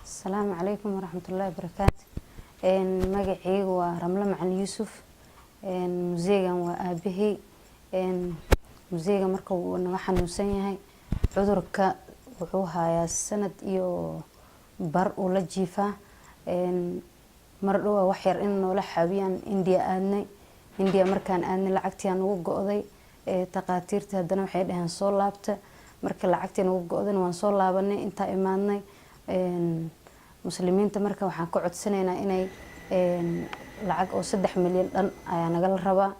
السلام عليكم ورحمة الله وبركاته. magacaygu waa Ramla Macalin Yuusuf. Museegan waa aabahey. Museega marka uu naga xanuunsan yahay cudurka wuxuu hayaa sanad iyo bar uu la jiifaa. mar dhow wax yar in noola xaabiyaan India aadnay. India markaan aadnay lacagtii aan ugu go'day taqaatiirta haddana waxay dhaheen soo laabta. marka lacagtii ugu go'dan waan soo laabanay inta imaadnay. muslimiinta marka waxaan ka codsanaynaa inay lacag oo 3 milyan dhan ayaa naga la rabaa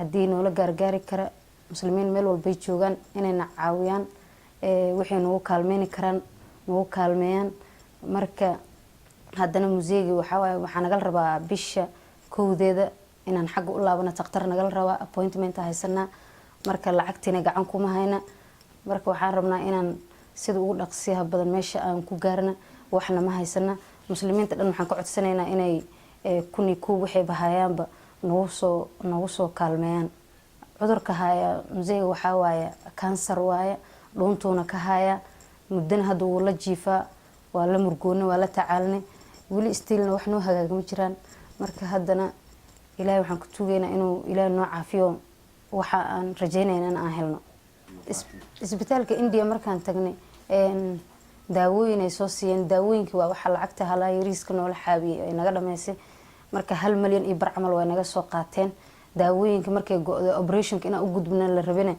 hadii noola gaargaari kara muslimiin meel walba joogan inay na caawiyaan wixii nagu kaalmeyn karaan nagu kaalmeeyaan. marka haddana museegi waxaa naga la rabaa bisha 1deeda inaan xaq u laabano taqtar naga la rabaa appointment haysanaa. marka lacagtina gacan kuma hayna. marka waxaan rabnaa inaan sida ugu dhaqsiyaha badan meesha aan ku gaarna waxna ma haysana. muslimiinta dhan waxaan ka codsanaynaa inay kuni ku waxay bahayaanba nagu soo kaalmeeyaan. cudurka haya museega waxa waaye cancer waaye dhuuntuuna ka haya muddana hadda uu la jiifaa waa la murgoona waa la tacaalnay wali stiilna wax noo hagaagama jiraan. marka haddana ilaahay waxaan ku tuugaynaa inuu ilaahay noo caafiyo waxa aan rajaynaynaa in aan helno. isbitaalka India markaan tagnay daawooyin ay soo siiyeen daawooyinka waa waxa lacagta halaa yariiska noola xaabiyay ay naga dhameysay. marka 1 milyan iyo bar camal way naga soo qaateen daawooyinka markay go'day operation ina u gudbina la rabina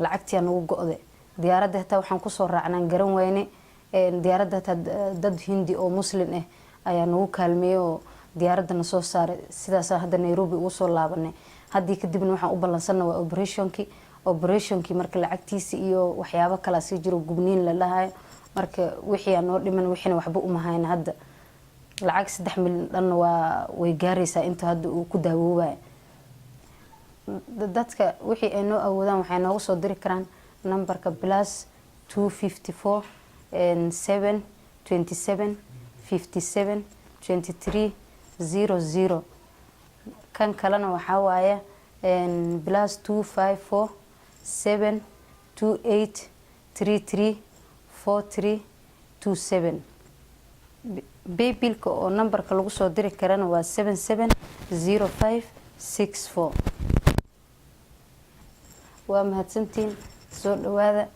lacagtii nagu go'day. diyaaradda taa waxaan ku soo raacnaan garan wayne diyaaradda dad Hindi oo muslim ah ayaa nagu kaalmeeyo diyaaradda soo saaray sidaas hadda Nairobi ugu soo laabanay. hadii kadibna waxaan u balansanaa waa operationki marka lacagtiisa iyo waxyaabo kala sii jiro gubniin la lahaay. marka wixii aan noo dhiman wixina waxba uma hayna hadda lacag 3 milyan dhan way gaaraysaa inta hadda uu ku daawoobay. dadka wixii ay noo awoodaan waxay noogu soo diri karaan numberka +254 7 27 57 23 00. kan kalena waxa waaye +254 7 28 33 43 27. Paybill-ka oo numberka lagu soo diri karana waa 770564. waa mahadsantiin soo dhawaada.